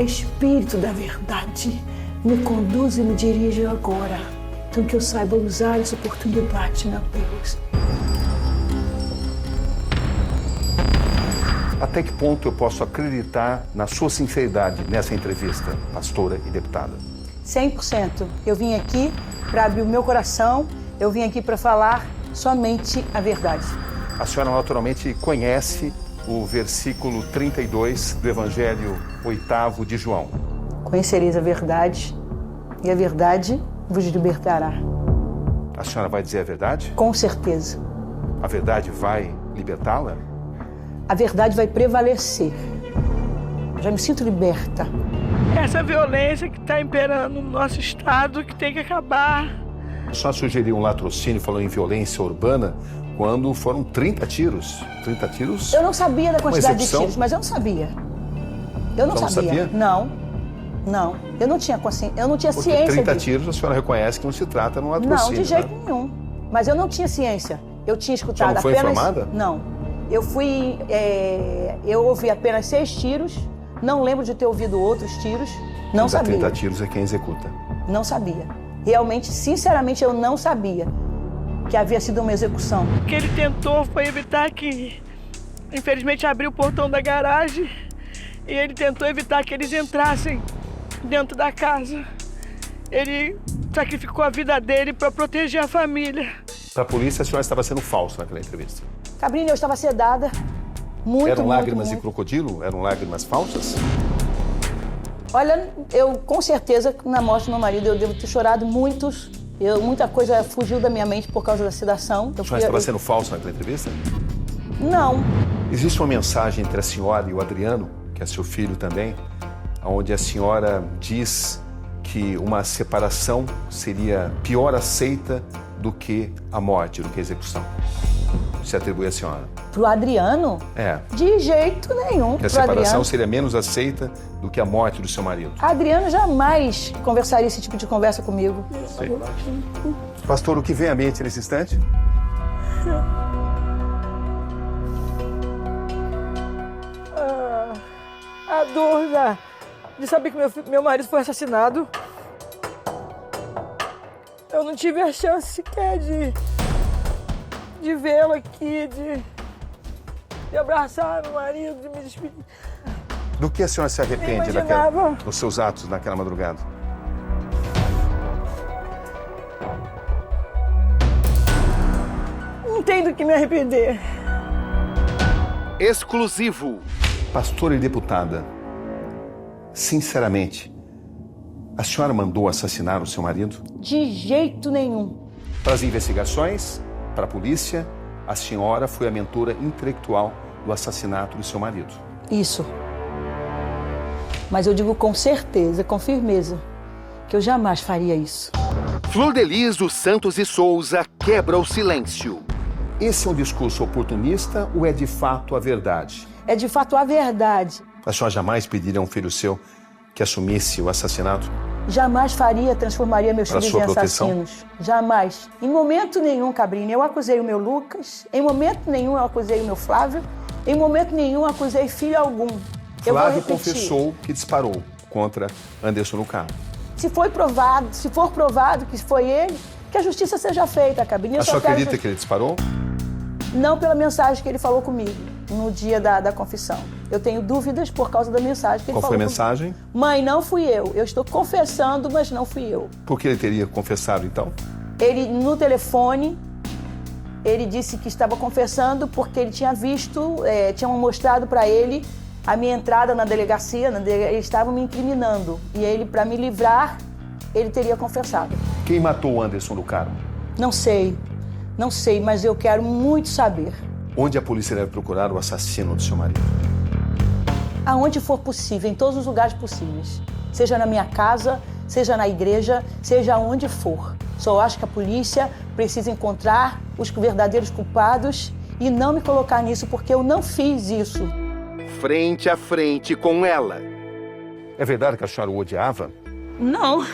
Espírito da verdade, me conduz e me dirige agora. Então que eu saiba usar essa oportunidade, meu Deus. Até que ponto eu posso acreditar na sua sinceridade nessa entrevista, pastora e deputada? 100%. Eu vim aqui para abrir o meu coração, eu vim aqui para falar somente a verdade. A senhora naturalmente conhece o versículo 32 do Evangelho 8º de João. Conhecereis a verdade e a verdade vos libertará. A senhora vai dizer a verdade? Com certeza. A verdade vai libertá-la? A verdade vai prevalecer. Eu já me sinto liberta. Essa violência que está imperando no nosso estado, que tem que acabar. A senhora sugeriu um latrocínio, falou em violência urbana, quando foram 30 tiros. 30 tiros? Eu não sabia da quantidade de tiros, mas eu não sabia. Eu não sabia. Não. Eu não tinha consciência, eu não tinha ciência disso. 30 tiros, a senhora reconhece que não se trata de um latrocínio. Não, de jeito nenhum. Mas eu não tinha ciência. Eu tinha escutado apenas... Você não foi informada? Não. Eu ouvi apenas 6 tiros, não lembro de ter ouvido outros tiros, não sabia. 30 tiros é quem executa. Não sabia. Realmente, sinceramente, eu não sabia que havia sido uma execução. O que ele tentou foi evitar que, infelizmente, abriu o portão da garagem e ele tentou evitar que eles entrassem dentro da casa. Ele sacrificou a vida dele para proteger a família. Para a polícia, a senhora estava sendo falsa naquela entrevista. Cabrini, eu estava sedada. Eram lágrimas de crocodilo? Eram lágrimas falsas? Olha, eu com certeza, na morte do meu marido, eu devo ter chorado muita coisa fugiu da minha mente por causa da sedação. A senhora estava sendo falsa naquela entrevista? Não. Existe uma mensagem entre a senhora e o Adriano, que é seu filho também, onde a senhora diz que uma separação seria pior aceita do que a morte, do que a execução. Se atribui à senhora. Pro Adriano? É. De jeito nenhum. Que a separação seria menos aceita do que a morte do seu marido. Adriano jamais conversaria esse tipo de conversa comigo. Sim. Pastor, o que vem à mente nesse instante? A dor de saber que meu marido foi assassinado. Eu não tive a chance sequer de vê-lo aqui, de abraçar meu marido, de me despedir. Do que a senhora se arrepende dos seus atos naquela madrugada? Não tem do que me arrepender. Exclusivo. Pastora e deputada, sinceramente, a senhora mandou assassinar o seu marido? De jeito nenhum. Para as investigações, para a polícia, a senhora foi a mentora intelectual do assassinato do seu marido. Isso. Mas eu digo com certeza, com firmeza, que eu jamais faria isso. Flor de Lis dos Santos e Souza quebra o silêncio. Esse é um discurso oportunista ou é de fato a verdade? É de fato a verdade. A senhora jamais pediria a um filho seu que assumisse o assassinato? Jamais transformaria meus filhos em assassinos. Jamais. Em momento nenhum, Cabrini, eu acusei o meu Lucas, em momento nenhum eu acusei o meu Flávio, em momento nenhum eu acusei filho algum. Flávio confessou que disparou contra Anderson no carro. Se for provado que foi ele, que a justiça seja feita, Cabrini. A senhora acredita que ele disparou? Não pela mensagem que ele falou comigo no dia da confissão. Eu tenho dúvidas por causa da mensagem que ele falou. Qual foi a mensagem? Mãe, não fui eu. Eu estou confessando, mas não fui eu. Por que ele teria confessado, então? Ele, no telefone, ele disse que estava confessando porque ele tinha visto, tinham mostrado para ele a minha entrada na delegacia, eles estavam me incriminando. E ele, para me livrar, ele teria confessado. Quem matou o Anderson no carro? Não sei, mas eu quero muito saber. Onde a polícia deve procurar o assassino do seu marido? Aonde for possível, em todos os lugares possíveis. Seja na minha casa, seja na igreja, seja onde for. Só acho que a polícia precisa encontrar os verdadeiros culpados e não me colocar nisso, porque eu não fiz isso. Frente a frente com ela. É verdade que a senhora o odiava? Não.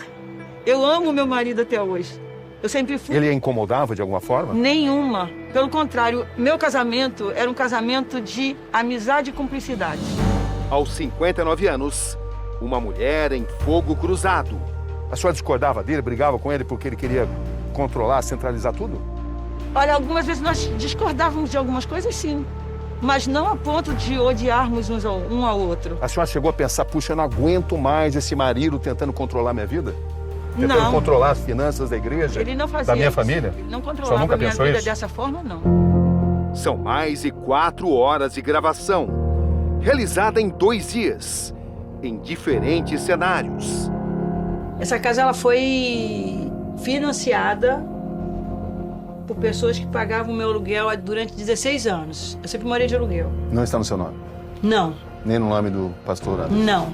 Eu amo meu marido até hoje. Eu sempre fui... Ele a incomodava de alguma forma? Nenhuma. Pelo contrário, meu casamento era um casamento de amizade e cumplicidade. Aos 59 anos, uma mulher em fogo cruzado. A senhora discordava dele, brigava com ele porque ele queria controlar, centralizar tudo? Olha, algumas vezes nós discordávamos de algumas coisas, sim. Mas não a ponto de odiarmos um ao outro. A senhora chegou a pensar, puxa, eu não aguento mais esse marido tentando controlar minha vida? Tentando Não. controlar as finanças da igreja? Ele não fazia Da minha isso. família? Ele não O senhor controlava nunca a minha pensou vida isso? dessa forma, não. São mais de 4 horas de gravação, realizada em 2 dias, em diferentes cenários. Essa casa ela foi financiada por pessoas que pagavam meu aluguel durante 16 anos. Eu sempre morei de aluguel. Não está no seu nome? Não, Nem no nome do pastor Anderson? não.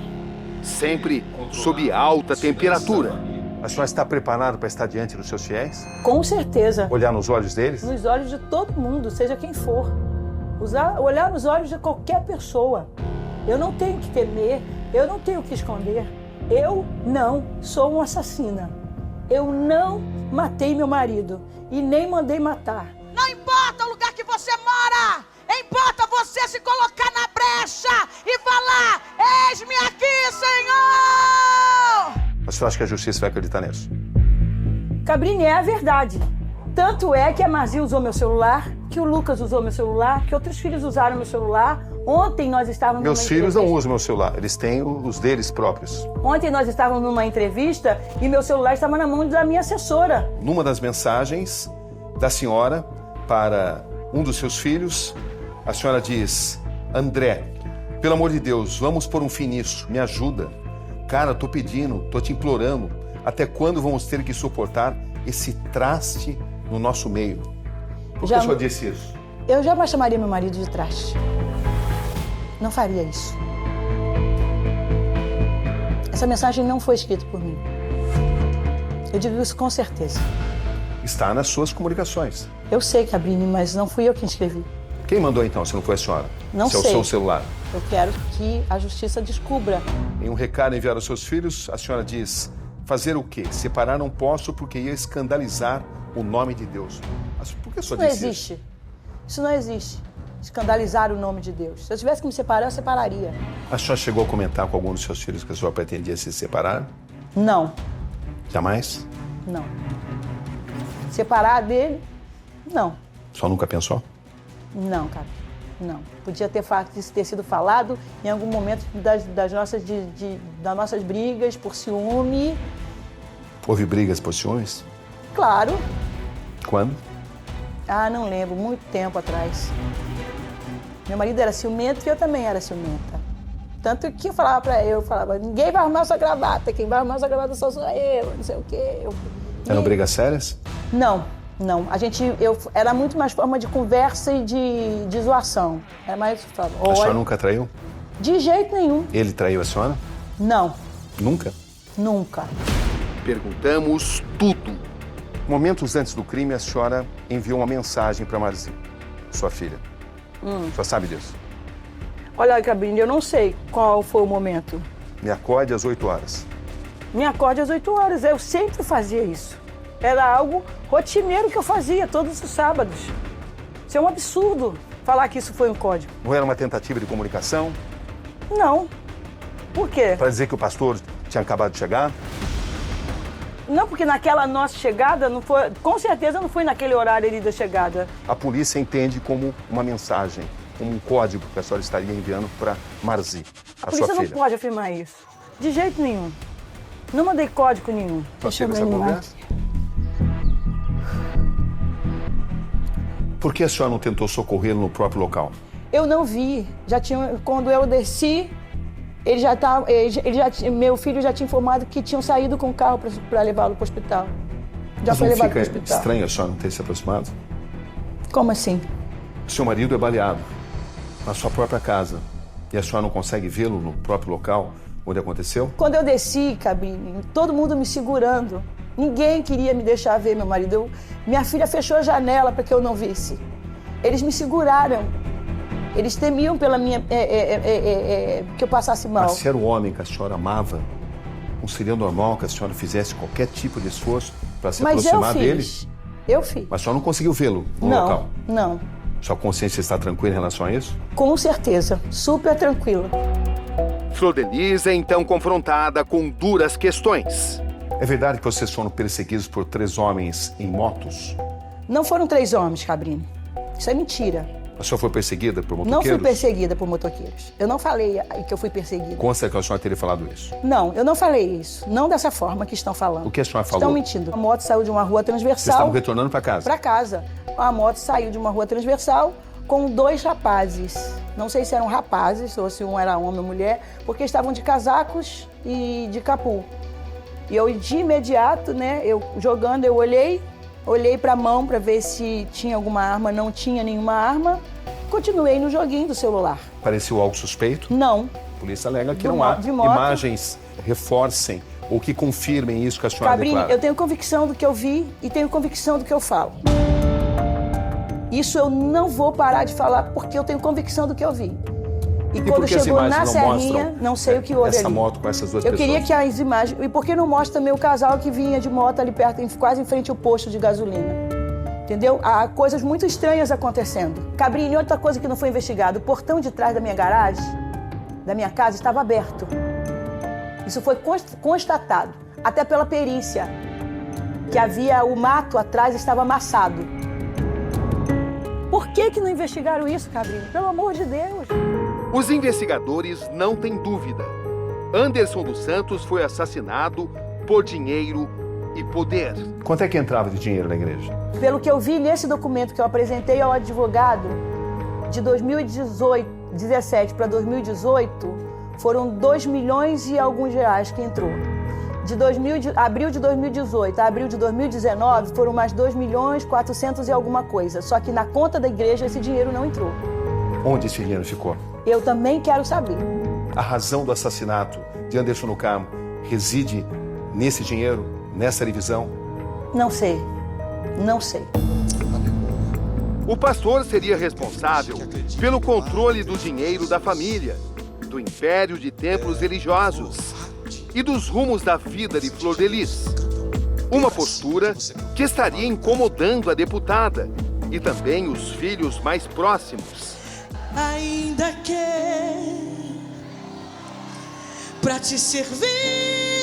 Sempre sob alta temperatura. A senhora está preparada para estar diante dos seus fiéis? Com certeza. Olhar nos olhos deles? Nos olhos de todo mundo, seja quem for. Olhar nos olhos de qualquer pessoa. Eu não tenho que temer, eu não tenho que esconder. Eu não sou uma assassina. Eu não matei meu marido e nem mandei matar. Não importa o lugar que você mora, importa você se colocar na brecha e falar: eis-me aqui, Senhor! A senhora acha que a justiça vai acreditar nisso? Cabrini, é a verdade. Tanto é que a Marzi usou meu celular, que o Lucas usou meu celular, que outros filhos usaram meu celular. Ontem nós estávamos Meus numa filhos não entrevista. usam meu celular, eles têm os deles próprios. Ontem nós estávamos numa entrevista e meu celular estava na mão da minha assessora. Numa das mensagens da senhora para um dos seus filhos, a senhora diz: André, pelo amor de Deus, vamos pôr um fim nisso, me ajuda. Cara, tô pedindo, tô te implorando. Até quando vamos ter que suportar esse traste no nosso meio? Por que a senhora disse isso? Eu jamais chamaria meu marido de traste. Não faria isso. Essa mensagem não foi escrita por mim. Eu digo isso com certeza. Está nas suas comunicações. Eu sei, Cabrini, mas não fui eu quem escrevi. Quem mandou então, se não foi a senhora? Não se é o sei. seu celular. Eu quero que a justiça descubra. Em um recado enviado aos seus filhos, a senhora diz: fazer o quê? Separar não posso porque ia escandalizar o nome de Deus. Mas por que a Isso senhora não disse existe. isso? Isso não existe. Escandalizar o nome de Deus. Se eu tivesse que me separar, eu separaria. A senhora chegou a comentar com algum dos seus filhos que a senhora pretendia se separar? Não, Jamais? não. Separar dele? Não. Só nunca pensou? Não, cara. Não. Podia ter isso ter sido falado em algum momento das nossas brigas por ciúme. Houve brigas por ciúmes? Claro. Quando? Ah, não lembro. Muito tempo atrás. Meu marido era ciumento e eu também era ciumenta. Tanto que eu falava, ninguém vai arrumar sua gravata, quem vai arrumar sua gravata só sou eu, não sei o quê. Eram brigas sérias? Não. Era muito mais forma de conversa e de zoação. Era mais, A senhora nunca traiu? De jeito nenhum. Ele traiu a senhora? Não, Nunca? nunca. Perguntamos tudo. Momentos antes do crime, a senhora enviou uma mensagem para Marzi, sua filha. A senhora sabe disso? Olha, Cabrini, eu não sei qual foi o momento. Me acorde às 8 horas. Me acorde às 8 horas. Eu sempre fazia isso. Era algo rotineiro que eu fazia todos os sábados. Isso é um absurdo falar que isso foi um código. Não era uma tentativa de comunicação? Não. Por quê? Para dizer que o pastor tinha acabado de chegar? Não, porque naquela nossa chegada, não foi, com certeza não foi naquele horário ali da chegada. A polícia entende como uma mensagem, como um código que a senhora estaria enviando para Marzi, A a sua polícia não filha. pode afirmar isso. De jeito nenhum. Não mandei código nenhum. Deixa eu ver essa conversa. Por que a senhora não tentou socorrê-lo no próprio local? Eu não vi. Quando eu desci, meu filho já tinha informado que tinham saído com o carro para levá-lo para o hospital. Já Mas foi não levado fica para o hospital. estranho a senhora não ter se aproximado? Como assim? Seu marido é baleado na sua própria casa e a senhora não consegue vê-lo no próprio local onde aconteceu? Quando eu desci, Cabrini, todo mundo me segurando. Ninguém queria me deixar ver meu marido. Minha filha fechou a janela para que eu não visse. Eles me seguraram. Eles temiam pela minha que eu passasse mal. Mas se era o homem que a senhora amava, não seria normal que a senhora fizesse qualquer tipo de esforço para se Mas aproximar eu dele? fiz. Eu fiz. Mas a senhora não conseguiu vê-lo no Não, local? não. Sua consciência está tranquila em relação a isso? Com certeza. Super tranquila. Flor de Lis é então confrontada com duras questões. É verdade que vocês foram perseguidos por 3 homens em motos? Não foram 3 homens, Cabrini. Isso é mentira. A senhora foi perseguida por Não motoqueiros? fui perseguida por motoqueiros. Eu não falei que eu fui perseguida. Consta que a senhora teria falado isso. Não, eu não falei isso. Não dessa forma que estão falando. O que a senhora falou? Estão mentindo. A moto saiu de uma rua Vocês transversal. estavam retornando para casa? Para casa. A moto saiu de uma rua transversal com 2 rapazes. Não sei se eram rapazes ou se um era homem ou mulher, porque estavam de casacos e de capu. E eu, de imediato, né, eu jogando, eu olhei para a mão para ver se tinha alguma arma, não tinha nenhuma arma. Continuei no joguinho do celular. Pareceu algo suspeito? Não. A polícia alega que Do não há de moto. imagens que reforcem ou que confirmem isso que a senhora Cabrini, declara. eu tenho convicção do que eu vi e tenho convicção do que eu falo. Isso eu não vou parar de falar porque eu tenho convicção do que eu vi. E por quando que as chegou imagens na não Serrinha, mostram não sei o que houve essa ali. moto com essas 2 Eu pessoas? queria que as imagens... E por que não mostra também o casal que vinha de moto ali perto, quase em frente ao posto de gasolina? Entendeu? Há coisas muito estranhas acontecendo. Cabrini, outra coisa que não foi investigada. O portão de trás da minha garagem, da minha casa, estava aberto. Isso foi constatado, até pela perícia, que havia o mato atrás estava amassado. Por que não investigaram isso, Cabrini? Pelo amor de Deus! Os investigadores não têm dúvida. Anderson dos Santos foi assassinado por dinheiro e poder. Quanto é que entrava de dinheiro na igreja? Pelo que eu vi nesse documento que eu apresentei ao advogado, de 2017 para 2018, foram 2 milhões e alguns reais que entrou. De abril de 2018 a abril de 2019, foram mais 2 milhões 400 e alguma coisa. Só que na conta da igreja esse dinheiro não entrou. Onde esse dinheiro ficou? Eu também quero saber. A razão do assassinato de Anderson no Carmo reside nesse dinheiro, nessa divisão? Não sei. Não sei. O pastor seria responsável pelo controle do dinheiro da família, do império de templos religiosos e dos rumos da vida de Flor de Lis. Uma postura que estaria incomodando a deputada e também os filhos mais próximos. Ainda que pra te servir,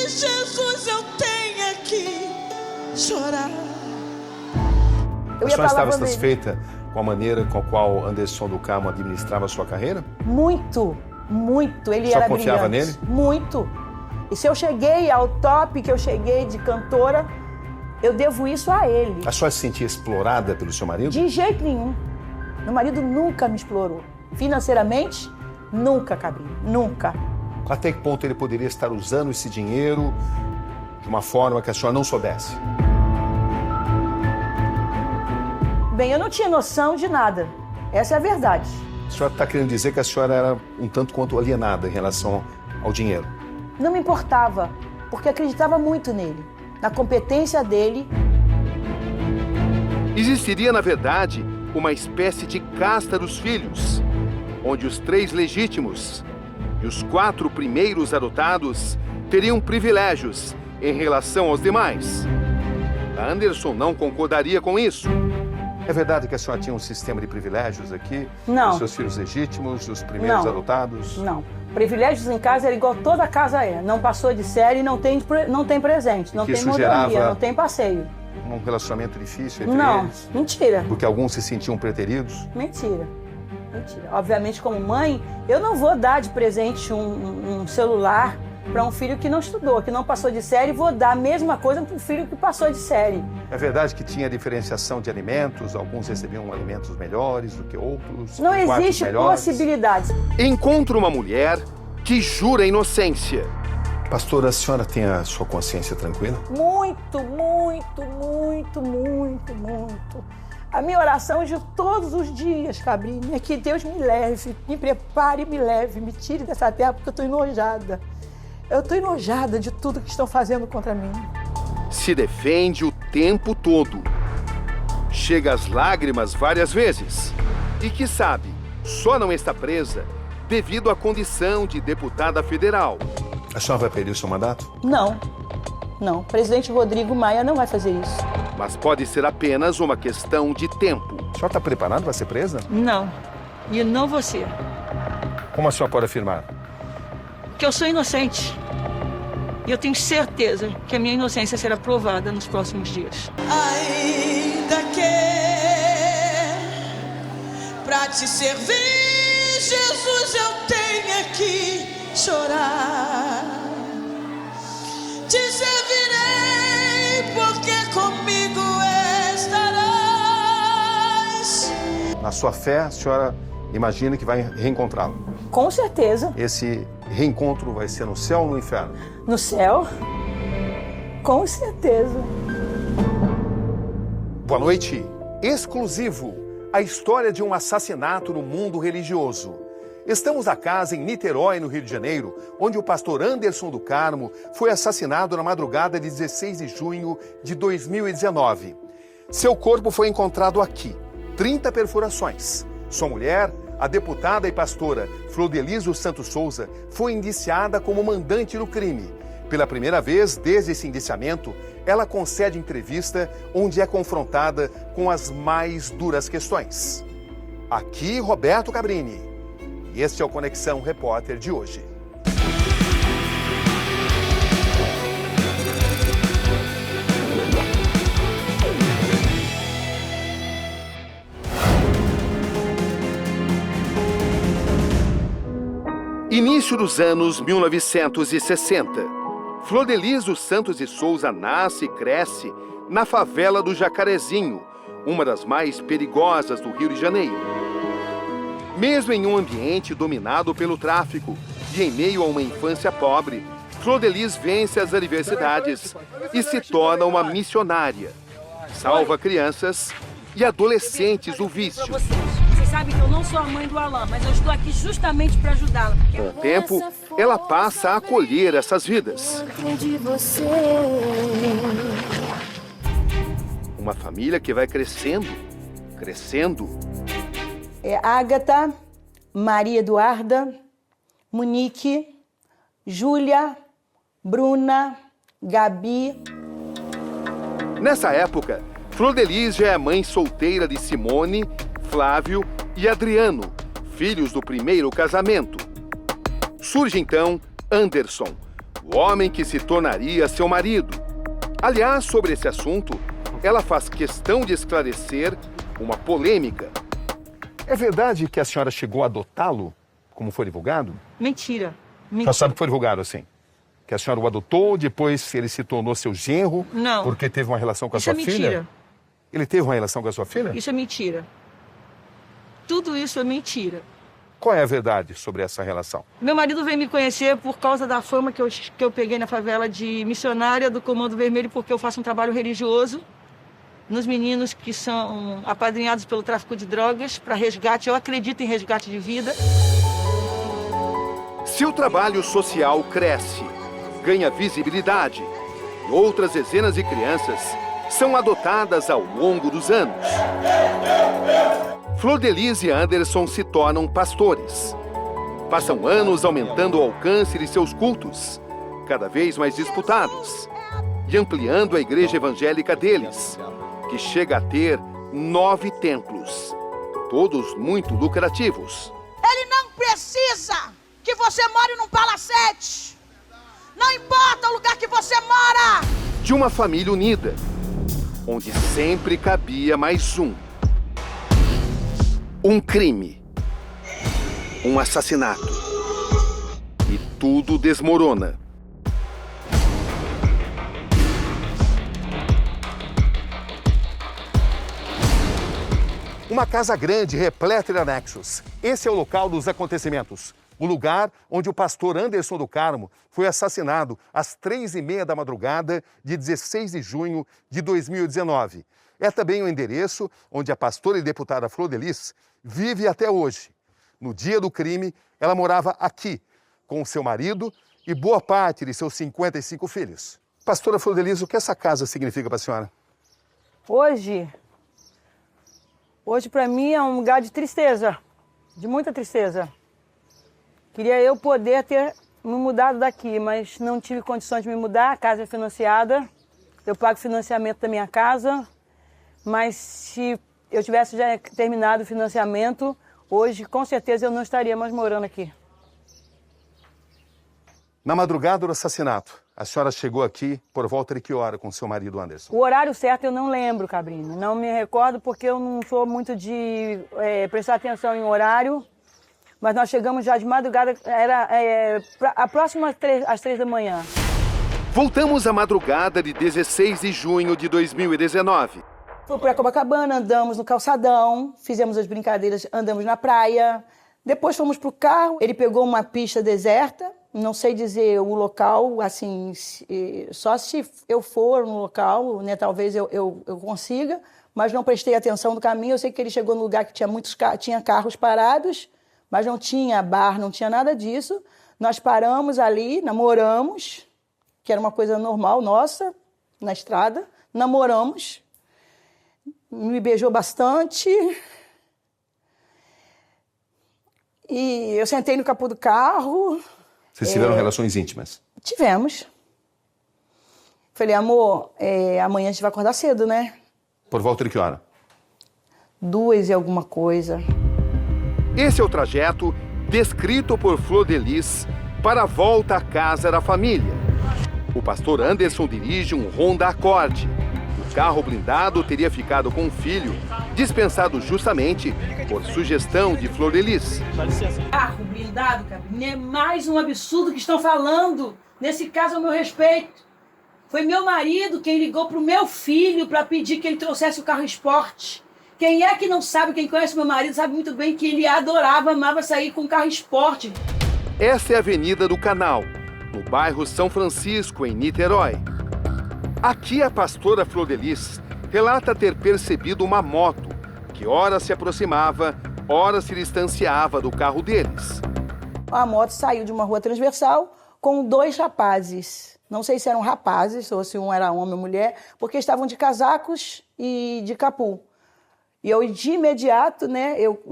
Jesus, eu tenha que chorar. Eu A ia senhora estava falar satisfeita com a maneira com a qual Anderson do Carmo administrava a sua carreira? muito, muito. Ele Só era confiava brilhante. nele? Muito. E se eu cheguei ao top que eu cheguei de cantora, eu devo isso a ele. A senhora se sentia explorada pelo seu marido? De jeito nenhum. Meu marido nunca me explorou. Financeiramente, nunca, Cabrini. Nunca. Até que ponto ele poderia estar usando esse dinheiro de uma forma que a senhora não soubesse? Bem, eu não tinha noção de nada. Essa é a verdade. A senhora está querendo dizer que a senhora era um tanto quanto alienada em relação ao dinheiro? Não me importava, porque acreditava muito nele, na competência dele. Existiria, na verdade, uma espécie de casta dos filhos, onde os 3 legítimos e os 4 primeiros adotados teriam privilégios em relação aos demais. Anderson não concordaria com isso. É verdade que a senhora tinha um sistema de privilégios aqui? Não. Os seus filhos legítimos, os primeiros Não. adotados? Não. Privilégios em casa era igual toda casa é. Não passou de série, não tem presente, não Que tem isso moradia, gerava- não tem passeio. Um relacionamento difícil entre Não, eles? mentira. Porque alguns se sentiam preteridos? Mentira. Mentira. Obviamente, como mãe, eu não vou dar de presente um celular para um filho que não estudou, que não passou de série, vou dar a mesma coisa para um filho que passou de série. É verdade que tinha diferenciação de alimentos? Alguns recebiam alimentos melhores do que outros? Não quartos existe melhores? possibilidades. Encontra uma mulher que jura inocência. Pastora, a senhora tem a sua consciência tranquila? Muito, muito, muito, muito, muito. A minha oração de todos os dias, Cabrini, é que Deus me leve, me prepare e me leve, me tire dessa terra, porque eu estou enojada. Eu estou enojada de tudo que estão fazendo contra mim. Se defende o tempo todo. Chega às lágrimas várias vezes. E que sabe, só não está presa devido à condição de deputada federal. A senhora vai perder o seu mandato? Não, não. O presidente Rodrigo Maia não vai fazer isso. Mas pode ser apenas uma questão de tempo. A senhora está preparada para ser presa? Não. E não você. Como a senhora pode afirmar? que eu sou inocente. E eu tenho certeza que a minha inocência será provada nos próximos dias. Ainda que pra te servir, Jesus, eu tenha que chorar. Te servirei porque comigo estarás. Na sua fé, a senhora imagina que vai reencontrá-lo. Com certeza. Esse reencontro vai ser no céu ou no inferno? No céu? Com certeza. Boa noite. Exclusivo. A história de um assassinato no mundo religioso. Estamos na casa em Niterói, no Rio de Janeiro, onde o pastor Anderson do Carmo foi assassinado na madrugada de 16 de junho de 2019. Seu corpo foi encontrado aqui, 30 perfurações. Sua mulher, a deputada e pastora Flordelis dos Santos Souza, foi indiciada como mandante do crime. Pela primeira vez desde esse indiciamento, ela concede entrevista onde é confrontada com as mais duras questões. Aqui, Roberto Cabrini. E este é o Conexão Repórter de hoje. Início dos anos 1960. Flordelis dos Santos e Souza nasce e cresce na favela do Jacarezinho, uma das mais perigosas do Rio de Janeiro. Mesmo em um ambiente dominado pelo tráfico e em meio a uma infância pobre, Flordelis vence as adversidades e se torna uma missionária. Salva crianças e adolescentes do vício. Você sabe que eu não sou a mãe do Alan, mas eu estou aqui justamente para ajudá-la. Com o tempo, ela passa a acolher essas vidas. Uma família que vai crescendo, crescendo. É Ágata, Maria Eduarda, Monique, Júlia, Bruna, Gabi. Nessa época, Flordelis já é mãe solteira de Simone, Flávio e Adriano, filhos do primeiro casamento. Surge então Anderson, o homem que se tornaria seu marido. Aliás, sobre esse assunto, ela faz questão de esclarecer uma polêmica. É verdade que a senhora chegou a adotá-lo, como foi divulgado? Mentira. Já sabe que foi divulgado assim? Que a senhora o adotou, depois ele se tornou seu genro? Não. Porque teve uma relação com a Isso sua é mentira. filha? Ele teve uma relação com a sua filha? Isso é mentira. Tudo isso é mentira. Qual é a verdade sobre essa relação? Meu marido veio me conhecer por causa da fama que eu peguei na favela de missionária do Comando Vermelho, porque eu faço um trabalho religioso nos meninos que são apadrinhados pelo tráfico de drogas para resgate. Eu acredito em resgate de vida. Seu trabalho social cresce, ganha visibilidade. E outras dezenas de crianças são adotadas ao longo dos anos. Flordelis e Anderson se tornam pastores. Passam anos aumentando o alcance de seus cultos, cada vez mais disputados, e ampliando a igreja evangélica deles, que chega a ter 9 templos, todos muito lucrativos. Ele não precisa que você more num palacete. Não importa o lugar que você mora. De uma família unida, onde sempre cabia mais um. Um crime. Um assassinato. E tudo desmorona. Uma casa grande, repleta de anexos. Esse é o local dos acontecimentos. O lugar onde o pastor Anderson do Carmo foi assassinado às 3h30 da madrugada de 16 de junho de 2019. É também o endereço onde a pastora e deputada Flordelis vive até hoje. No dia do crime, ela morava aqui, com seu marido e boa parte de seus 55 filhos. Pastora Flordelis, o que essa casa significa para a senhora? Hoje para mim é um lugar de tristeza, de muita tristeza. Queria eu poder ter me mudado daqui, mas não tive condições de me mudar, a casa é financiada, eu pago o financiamento da minha casa, mas se eu tivesse já terminado o financiamento, hoje com certeza eu não estaria mais morando aqui. Na madrugada do assassinato, a senhora chegou aqui por volta de que hora com seu marido Anderson? O horário certo eu não lembro, Cabrini. Não me recordo porque eu não sou muito de prestar atenção em horário. Mas nós chegamos já de madrugada, era próximo às 3 da manhã. Voltamos à madrugada de 16 de junho de 2019. Fui para Copacabana, andamos no calçadão, fizemos as brincadeiras, andamos na praia. Depois fomos pro carro, ele pegou uma pista deserta, não sei dizer o local, assim, só se eu for no local, né, talvez eu consiga, mas não prestei atenção no caminho. Eu sei que ele chegou num lugar que tinha carros parados, mas não tinha bar, não tinha nada disso. Nós paramos ali, namoramos, que era uma coisa normal nossa, na estrada, namoramos, me beijou bastante. E eu sentei no capô do carro. Vocês tiveram relações íntimas? Tivemos. Falei, amor, amanhã a gente vai acordar cedo, né? Por volta de que hora? 2 e alguma coisa. Esse é o trajeto descrito por Flor de Lis para a volta à casa da família. O pastor Anderson dirige um Honda Accord. O carro blindado teria ficado com o filho, dispensado justamente por sugestão de Flor de Lis. Carro blindado, cara, é mais um absurdo que estão falando. Nesse caso, ao meu respeito. Foi meu marido quem ligou pro meu filho para pedir que ele trouxesse o carro esporte. Quem é que não sabe, quem conhece meu marido, sabe muito bem que ele adorava, amava sair com carro esporte. Essa é a Avenida do Canal, no bairro São Francisco, em Niterói. Aqui a pastora Flor de Lis relata ter percebido uma moto que ora se aproximava, ora se distanciava do carro deles. A moto saiu de uma rua transversal com 2 rapazes. Não sei se eram rapazes ou se um era homem ou mulher, porque estavam de casacos e de capu. E eu, de imediato, né, eu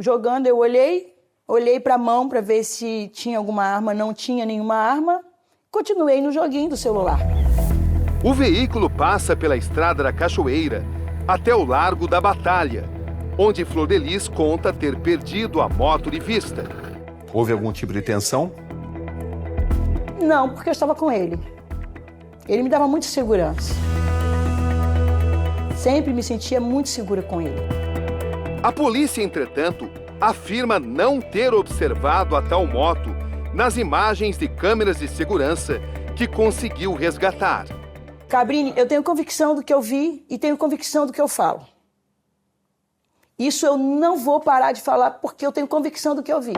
olhei para a mão para ver se tinha alguma arma, não tinha nenhuma arma. Continuei no joguinho do celular. O veículo passa pela Estrada da Cachoeira até o Largo da Batalha, onde Flor de Lis conta ter perdido a moto de vista. Houve algum tipo de tensão? Não, porque eu estava com ele. Ele me dava muita segurança. Sempre me sentia muito segura com ele. A polícia, entretanto, afirma não ter observado a tal moto nas imagens de câmeras de segurança que conseguiu resgatar. Cabrini, eu tenho convicção do que eu vi e tenho convicção do que eu falo. Isso eu não vou parar de falar porque eu tenho convicção do que eu vi.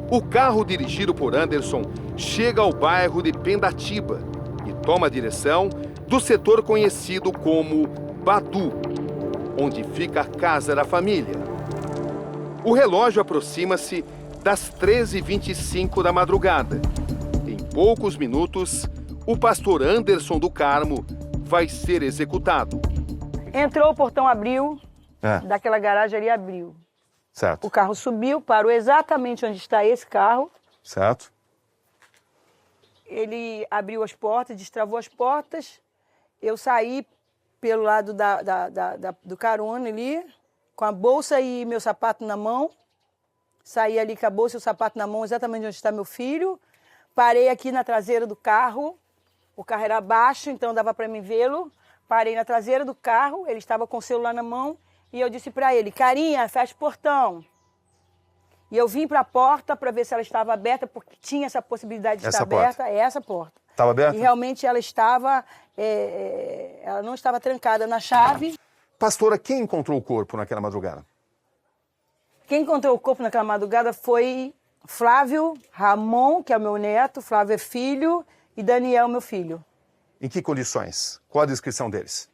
O carro dirigido por Anderson chega ao bairro de Pendatiba e toma a direção do setor conhecido como Badu, onde fica a casa da família. O relógio aproxima-se das 13h25 da madrugada. Em poucos minutos, o pastor Anderson do Carmo vai ser executado. Entrou, o portão abriu, daquela garagem ali abriu. Certo. O carro subiu, parou exatamente onde está esse carro. Certo. Ele abriu as portas, destravou as portas. Eu saí pelo lado do carona ali, com a bolsa e meu sapato na mão. Saí ali com a bolsa e o sapato na mão, exatamente onde está meu filho. Parei aqui na traseira do carro. O carro era baixo, então dava para mim vê-lo. Parei na traseira do carro, ele estava com o celular na mão. E eu disse para ele, carinha, fecha o portão. E eu vim para a porta para ver se ela estava aberta, porque tinha essa possibilidade de estar aberta. É essa porta. Estava aberta? E realmente ela estava, ela não estava trancada na chave. Pastora, quem encontrou o corpo naquela madrugada? Quem encontrou o corpo naquela madrugada foi Flávio Ramon, que é o meu neto, Flávio é filho, e Daniel, meu filho. Em que condições? Qual a descrição deles?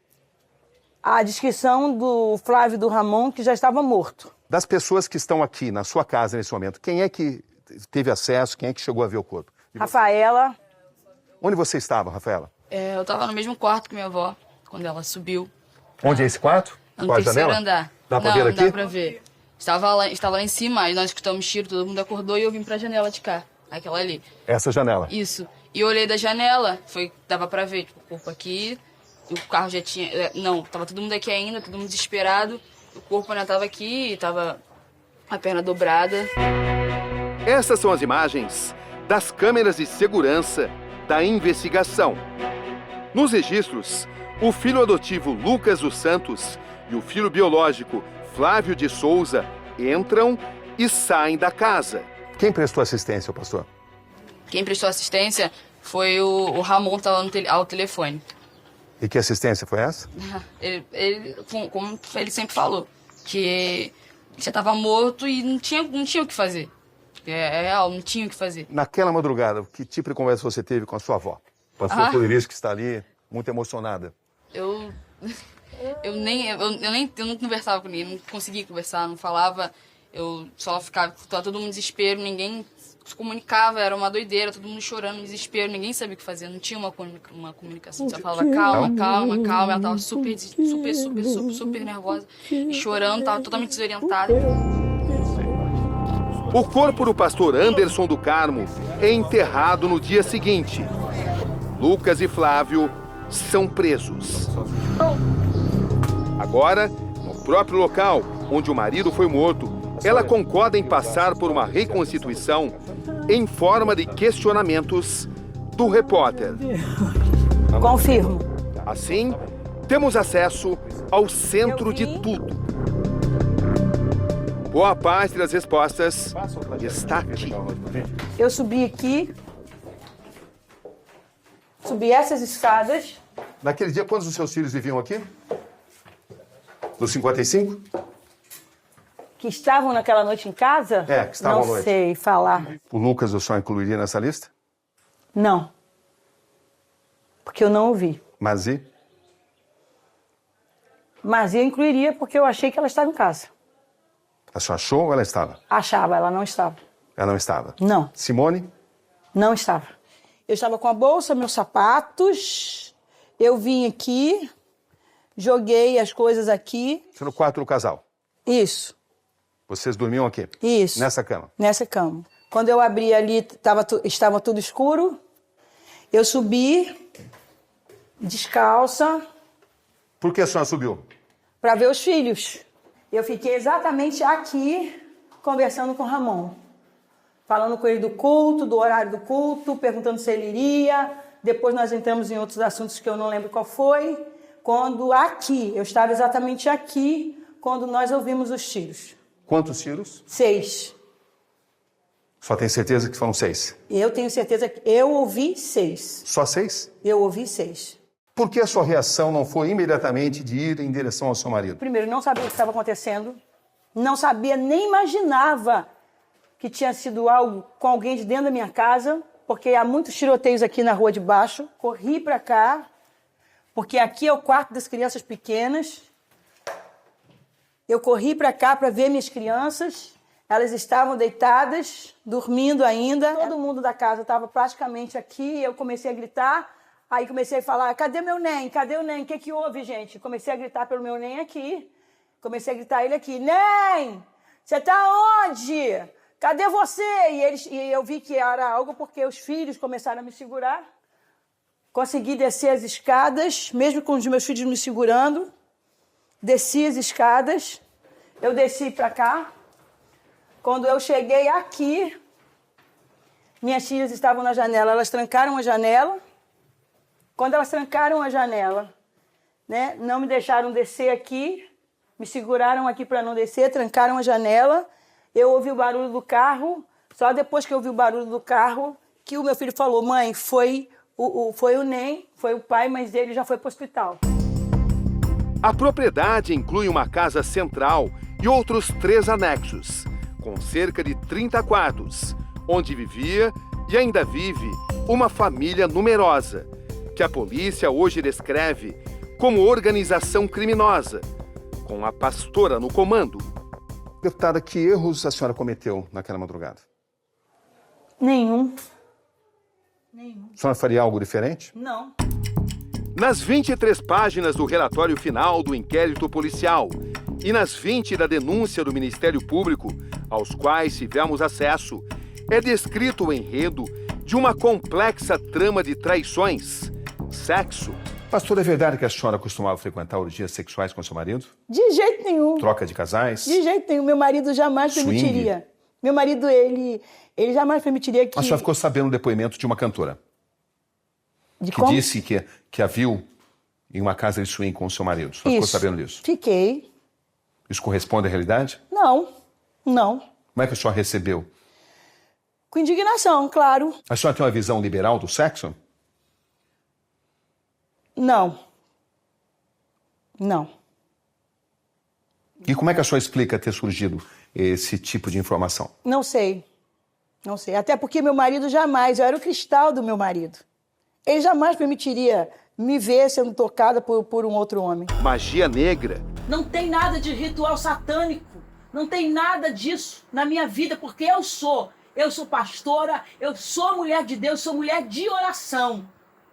A descrição do Flávio e do Ramon, que já estava morto. Das pessoas que estão aqui na sua casa nesse momento, quem é que teve acesso, quem é que chegou a ver o corpo? Rafaela. Onde você estava, Rafaela? Eu estava no mesmo quarto que minha avó, quando ela subiu. Onde é esse quarto? No Qual a terceiro janela? andar. Dá pra não, ver aqui? Não dá pra ver. Estava lá em cima, aí nós escutamos tiro, todo mundo acordou e eu vim pra janela de cá. Aquela ali. Essa janela? Isso. E eu olhei da janela, dava pra ver, tipo, o corpo aqui, o carro já tinha... Não, tava todo mundo aqui ainda, todo mundo desesperado. O corpo ainda tava aqui, tava a perna dobrada. Essas são as imagens das câmeras de segurança da investigação. Nos registros, o filho adotivo Lucas dos Santos e o filho biológico Flávio de Souza entram e saem da casa. Quem prestou assistência ao pastor? Quem prestou assistência foi o Ramon, que estava ao telefone. E que assistência foi essa? Como ele sempre falou, que já estava morto e não tinha o que fazer. É real, não tinha o que fazer. Naquela madrugada, que tipo de conversa você teve com a sua avó? O pastor Polirício, que está ali, muito emocionada. Eu não conversava com ninguém, não conseguia conversar, não falava. Eu só ficava todo mundo em desespero, ninguém se comunicava, era uma doideira, todo mundo chorando, em desespero, ninguém sabia o que fazer, não tinha uma comunicação. Só falava calma, ela tava super nervosa e chorando, tava totalmente desorientada. O corpo do pastor Anderson do Carmo é enterrado no dia seguinte. Lucas e Flávio são presos. Agora, no próprio local onde o marido foi morto, ela concorda em passar por uma reconstituição em forma de questionamentos do repórter. Confirmo. Assim, temos acesso ao centro de tudo. Boa parte das respostas está aqui. Eu subi aqui, subi essas escadas. Naquele dia, quantos dos seus filhos viviam aqui? Dos 55? Que estavam naquela noite em casa? É, que estavam à noite. Não sei falar. O Lucas o senhor incluiria nessa lista? Não. Porque eu não ouvi. Mazi? Mas eu incluiria porque eu achei que ela estava em casa. A senhora achou ou ela estava? Achava, ela não estava. Ela não estava? Não. Simone? Não estava. Eu estava com a bolsa, meus sapatos. Eu vim aqui, joguei as coisas aqui. Isso no quarto do casal? Isso. Vocês dormiam aqui? Isso. Nessa cama? Nessa cama. Quando eu abri ali, estava tudo escuro. Eu subi, descalça. Por que a senhora subiu? Para ver os filhos. Eu fiquei exatamente aqui, conversando com o Ramon. Falando com ele do culto, do horário do culto, perguntando se ele iria. Depois nós entramos em outros assuntos que eu não lembro qual foi. Eu estava exatamente aqui, quando nós ouvimos os tiros. Quantos tiros? 6. Só tem certeza que foram 6? Eu tenho certeza que eu ouvi 6. Só 6? Eu ouvi 6. Por que a sua reação não foi imediatamente de ir em direção ao seu marido? Primeiro, não sabia o que estava acontecendo. Não sabia, nem imaginava que tinha sido algo com alguém de dentro da minha casa, porque há muitos tiroteios aqui na rua de baixo. Corri para cá, porque aqui é o quarto das crianças pequenas. Eu corri para cá para ver minhas crianças. Elas estavam deitadas, dormindo ainda. Todo mundo da casa estava praticamente aqui. Eu comecei a gritar. Aí comecei a falar, cadê meu NEM? Cadê o NEM? O que houve, gente? Comecei a gritar pelo meu NEM aqui. Comecei a gritar ele aqui. NEM! Você tá onde? Cadê você? E eu vi que era algo porque os filhos começaram a me segurar. Consegui descer as escadas, mesmo com os meus filhos me segurando. Desci as escadas. Eu desci para cá. Quando eu cheguei aqui, minhas filhas estavam na janela. Elas trancaram a janela. Quando elas trancaram a janela, né, não me deixaram descer aqui, me seguraram aqui para não descer, trancaram a janela, eu ouvi o barulho do carro, só depois que eu ouvi o barulho do carro, que o meu filho falou, mãe, foi o NEM, foi o pai, mas ele já foi para o hospital. A propriedade inclui uma casa central e outros 3 anexos, com cerca de 30 quartos, onde vivia e ainda vive uma família numerosa, que a polícia hoje descreve como organização criminosa, com a pastora no comando. Deputada, que erros a senhora cometeu naquela madrugada? Nenhum. A senhora faria algo diferente? Não. Nas 23 páginas do relatório final do inquérito policial e nas 20 da denúncia do Ministério Público, aos quais tivemos acesso, é descrito o enredo de uma complexa trama de traições, sexo. Pastor, é verdade que a senhora costumava frequentar orgias sexuais com seu marido? De jeito nenhum. Troca de casais? De jeito nenhum. Meu marido jamais Swing? permitiria. Meu marido, ele jamais permitiria que... A senhora ficou sabendo o depoimento de uma cantora De que como? disse que a viu em uma casa de swing com o seu marido. A senhora ficou sabendo disso? Fiquei. Isso corresponde à realidade? Não. Como é que a senhora recebeu? Com indignação, claro. A senhora tem uma visão liberal do sexo? Não. E como é que a senhora explica ter surgido esse tipo de informação? Não sei. Até porque meu marido jamais, eu era o cristal do meu marido. Ele jamais permitiria me ver sendo tocada por um outro homem. Magia negra. Não tem nada de ritual satânico. Não tem nada disso na minha vida, porque eu sou pastora, eu sou mulher de Deus, sou mulher de oração.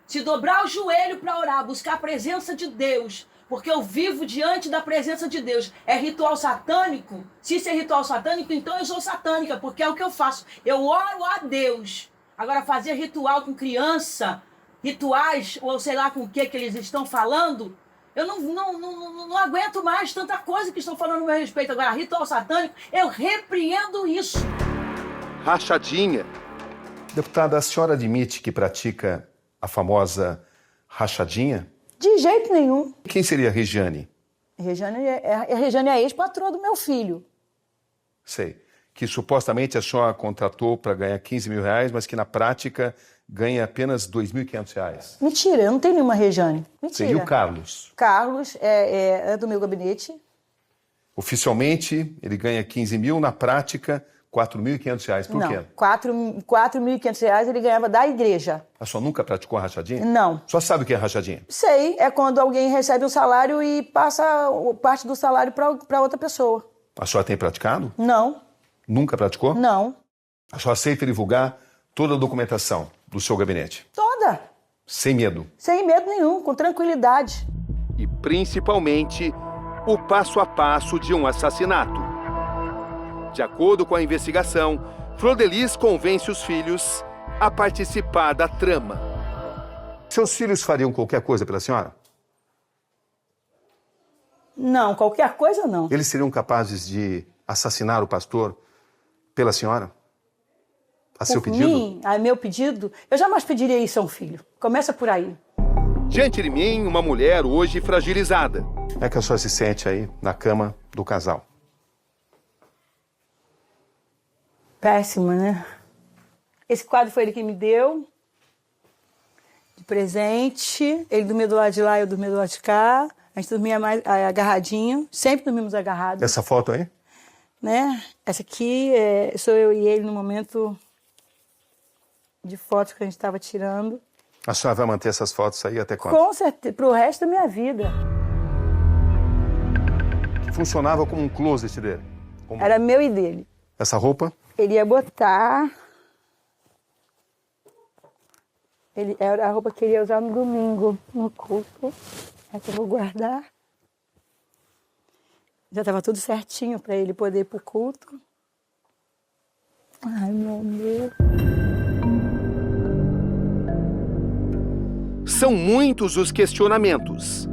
Se dobrar o joelho para orar, buscar a presença de Deus, porque eu vivo diante da presença de Deus. É ritual satânico? Se isso é ritual satânico, então eu sou satânica, porque é o que eu faço. Eu oro a Deus. Agora, fazer ritual com criança, rituais, ou sei lá com o que eles estão falando, eu não aguento mais tanta coisa que estão falando a meu respeito. Agora, ritual satânico, eu repreendo isso. Rachadinha. Deputada, a senhora admite que pratica a famosa rachadinha? De jeito nenhum. Quem seria a Regiane? Regiane é a ex-patroa do meu filho. Sei. Que supostamente a senhora contratou para ganhar 15 mil reais, mas que na prática ganha apenas 2.500 reais. Mentira, eu não tenho nenhuma Regiane. Mentira. Sei. E o Carlos? Carlos é do meu gabinete. Oficialmente, ele ganha 15 mil, na prática, 4.500 reais. Por quê? 4.500 reais ele ganhava da igreja. A senhora nunca praticou a rachadinha? Não. Só sabe o que é rachadinha? Sei, é quando alguém recebe um salário e passa parte do salário para outra pessoa. A senhora tem praticado? Não. Nunca praticou? Não. A senhora aceita divulgar toda a documentação do seu gabinete? Toda. Sem medo? Sem medo nenhum, com tranquilidade. E principalmente o passo a passo de um assassinato. De acordo com a investigação, Flor de Lis convence os filhos a participar da trama. Seus filhos fariam qualquer coisa pela senhora? Não, qualquer coisa não. Eles seriam capazes de assassinar o pastor pela senhora? A seu Por pedido? mim, a meu pedido, eu jamais pediria isso a um filho. Começa por aí. Diante de mim, uma mulher hoje fragilizada. Como é que a senhora se sente aí na cama do casal? Péssima, né? Esse quadro foi ele que me deu, de presente. Ele dormia do lado de lá, eu dormia do lado de cá. A gente dormia mais agarradinho, sempre dormimos agarrados. Essa foto aí? Né? Essa aqui sou eu e ele no momento de fotos que a gente estava tirando. A senhora vai manter essas fotos aí até quando? Com certeza, pro resto da minha vida. Funcionava como um closet dele? Como... Era meu e dele. Essa roupa? Ele ia botar... Era a roupa que ele ia usar no domingo, no culto. Essa eu vou guardar. Já estava tudo certinho para ele poder ir pro culto. Ai, meu Deus. São muitos os questionamentos.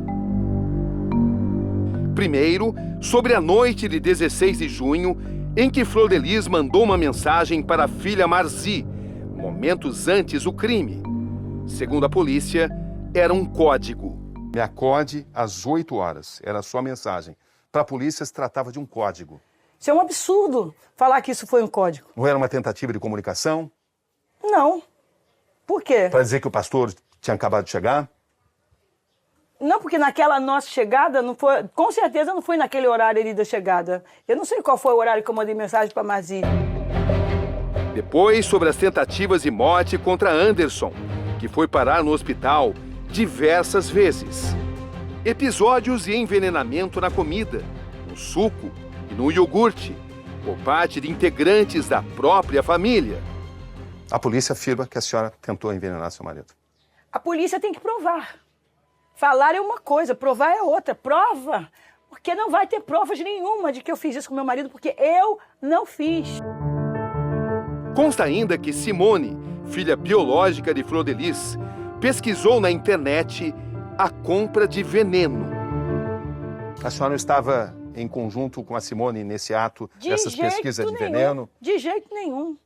Primeiro, sobre a noite de 16 de junho, em que Flor de Lis mandou uma mensagem para a filha Marzi, momentos antes do crime. Segundo a polícia, era um código. Me acorde às 8 horas. Era a sua mensagem. Para a polícia, se tratava de um código. Isso é um absurdo, falar que isso foi um código. Não era uma tentativa de comunicação? Não. Por quê? Para dizer que o pastor tinha acabado de chegar? Não, porque naquela nossa chegada, não foi, com certeza não foi naquele horário ali da chegada. Eu não sei qual foi o horário que eu mandei mensagem para Marzi. Depois, sobre as tentativas de morte contra Anderson, que foi parar no hospital diversas vezes. Episódios de envenenamento na comida, no suco e no iogurte, por parte de integrantes da própria família. A polícia afirma que a senhora tentou envenenar seu marido. A polícia tem que provar. Falar é uma coisa, provar é outra. Prova, porque não vai ter provas nenhuma de que eu fiz isso com meu marido, porque eu não fiz. Consta ainda que Simone, filha biológica de Flor de Lis, pesquisou na internet a compra de veneno. A senhora não estava em conjunto com a Simone nesse ato, De nessas jeito pesquisas de nenhum. veneno? De jeito nenhum.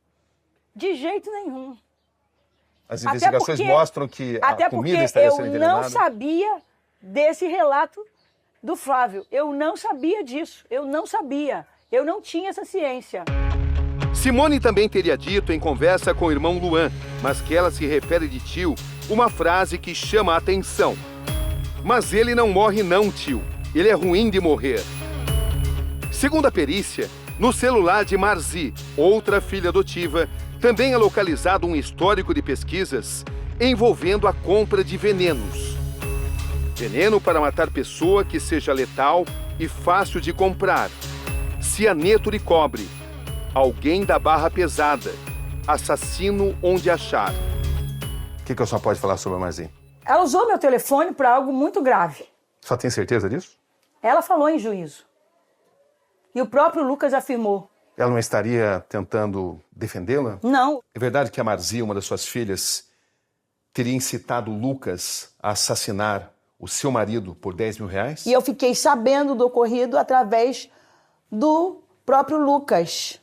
De jeito nenhum. As Até investigações porque- mostram que Até a comida porque estaria eu sendo não envenenada? sabia desse relato do Flávio. Eu não sabia disso. Eu não sabia. Eu não tinha essa ciência. Simone também teria dito em conversa com o irmão Luan, mas que ela se refere de tio, uma frase que chama a atenção. Mas ele não morre não, tio. Ele é ruim de morrer. Segundo a perícia, no celular de Marzi, outra filha adotiva, também é localizado um histórico de pesquisas envolvendo a compra de venenos. Veneno para matar pessoa que seja letal e fácil de comprar. Cianeto de cobre. Alguém da barra pesada. Assassino onde achar. O que a senhora pode falar sobre a Marzi? Ela usou meu telefone para algo muito grave. Só tem certeza disso? Ela falou em juízo. E o próprio Lucas afirmou. Ela não estaria tentando defendê-la? Não. É verdade que a Marzi, uma das suas filhas, teria incitado o Lucas a assassinar o seu marido por 10 mil reais? E eu fiquei sabendo do ocorrido através do próprio Lucas,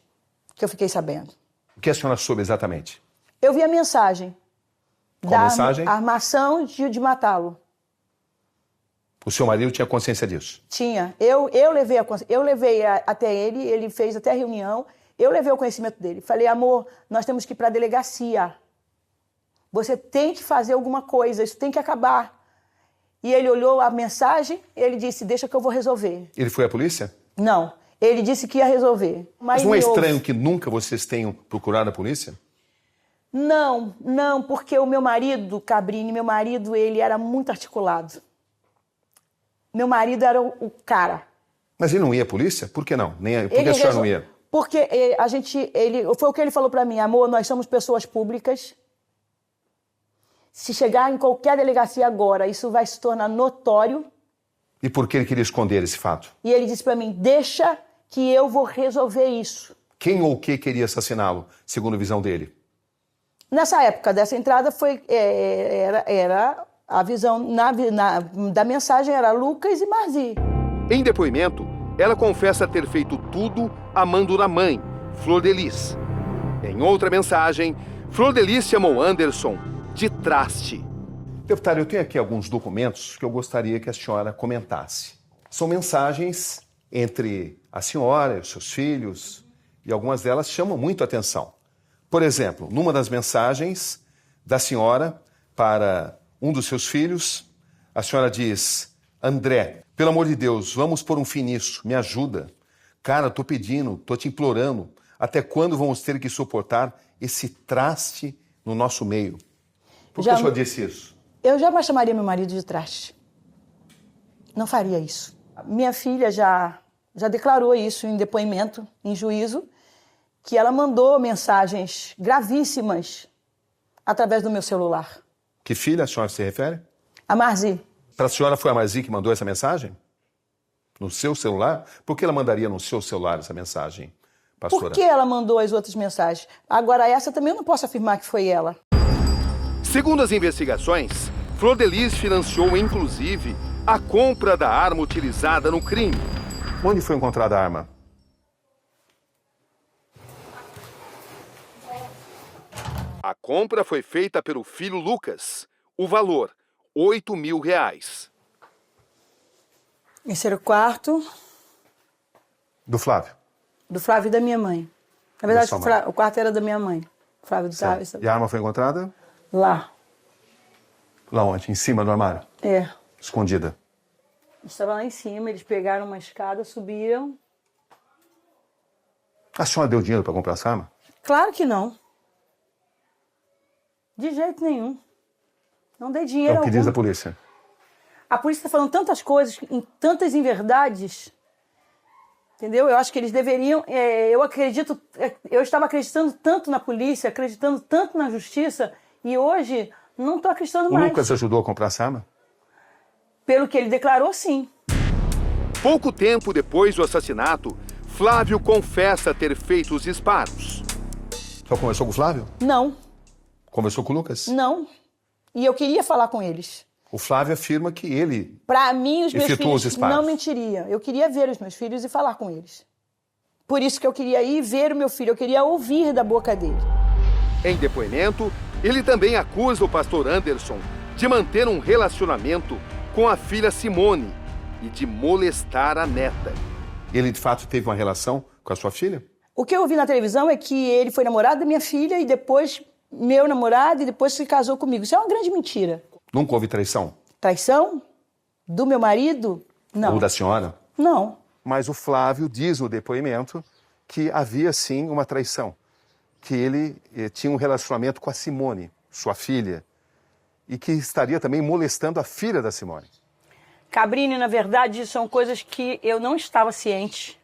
que eu fiquei sabendo. O que a senhora soube exatamente? Eu vi a mensagem. Qual mensagem? Armação de matá-lo. O seu marido tinha consciência disso? Tinha. Eu levei até ele, ele fez até a reunião, eu levei o conhecimento dele. Falei, amor, nós temos que ir para a delegacia. Você tem que fazer alguma coisa, isso tem que acabar. E ele olhou a mensagem, ele disse, deixa que eu vou resolver. Ele foi à polícia? Não, ele disse que ia resolver. Mas não é me ouve. estranho que nunca vocês tenham procurado a polícia? Não, porque o meu marido, Cabrini, ele era muito articulado. Meu marido era o cara. Mas ele não ia à polícia? Por que não? Por que a senhora não ia? Porque foi o que ele falou para mim, amor, nós somos pessoas públicas. Se chegar em qualquer delegacia agora, isso vai se tornar notório. E por que ele queria esconder esse fato? E ele disse para mim, deixa que eu vou resolver isso. Quem ou o que queria assassiná-lo, segundo a visão dele? Nessa época dessa entrada, era a visão da mensagem era Lucas e Marzi. Em depoimento, ela confessa ter feito tudo amando da mãe, Flor de Lis. Em outra mensagem, Flor de Lis chamou Anderson de traste. Deputado, eu tenho aqui alguns documentos que eu gostaria que a senhora comentasse. São mensagens entre a senhora e os seus filhos, e algumas delas chamam muito a atenção. Por exemplo, numa das mensagens da senhora para um dos seus filhos, a senhora diz, André, pelo amor de Deus, vamos pôr um fim nisso, me ajuda. Cara, tô pedindo, tô te implorando, até quando vamos ter que suportar esse traste no nosso meio? Por que a senhora disse isso? Eu jamais chamaria meu marido de traste. Não faria isso. Minha filha já declarou isso em depoimento, em juízo, que ela mandou mensagens gravíssimas através do meu celular. Que filha a senhora se refere? A Marzi. Para a senhora foi a Marzi que mandou essa mensagem? No seu celular? Por que ela mandaria no seu celular essa mensagem, pastora? Por que ela mandou as outras mensagens? Agora, essa também eu não posso afirmar que foi ela. Segundo as investigações, Flor de Lis financiou, inclusive, a compra da arma utilizada no crime. Onde foi encontrada a arma? A compra foi feita pelo filho Lucas. O valor, R$8 mil. Esse era o quarto Do Flávio. do Flávio e da minha mãe. Na verdade, Da sua mãe. o quarto era da minha mãe. Flávio do Flávio. E a arma foi encontrada? Lá. Lá onde? Em cima do armário? É. Escondida. Estava lá em cima, eles pegaram uma escada, subiram. A senhora deu dinheiro para comprar essa arma? Claro que não. De jeito nenhum. Não dei É dinheiro o que diz algum. a polícia. A polícia está falando tantas coisas, tantas inverdades. Entendeu? Eu acho que eles deveriam... eu estava acreditando tanto na polícia, acreditando tanto na justiça, e hoje não estou acreditando O mais. Lucas ajudou a comprar essa arma? Pelo que ele declarou, sim. Pouco tempo depois do assassinato, Flávio confessa ter feito os disparos. Só conversou com o Flávio? Não, Conversou com o Lucas? não. E eu queria falar com eles. O Flávio afirma que ele Para mim, os meus efetuou os filhos disparos. não mentiriam. Eu queria ver os meus filhos e falar com eles. Por isso que eu queria ir ver o meu filho, eu queria ouvir da boca dele. Em depoimento, ele também acusa o pastor Anderson de manter um relacionamento com a filha Simone e de molestar a neta. Ele, de fato, teve uma relação com a sua filha? O que eu ouvi na televisão é que ele foi namorado da minha filha e depois meu namorado e depois se casou comigo. Isso é uma grande mentira. Nunca houve traição? Traição? Do meu marido? Não. Ou da senhora? Não. Mas o Flávio diz no depoimento que havia, sim, uma traição. Que ele tinha um relacionamento com a Simone, sua filha, e que estaria também molestando a filha da Simone. Cabrini, na verdade, são coisas que eu não estava ciente.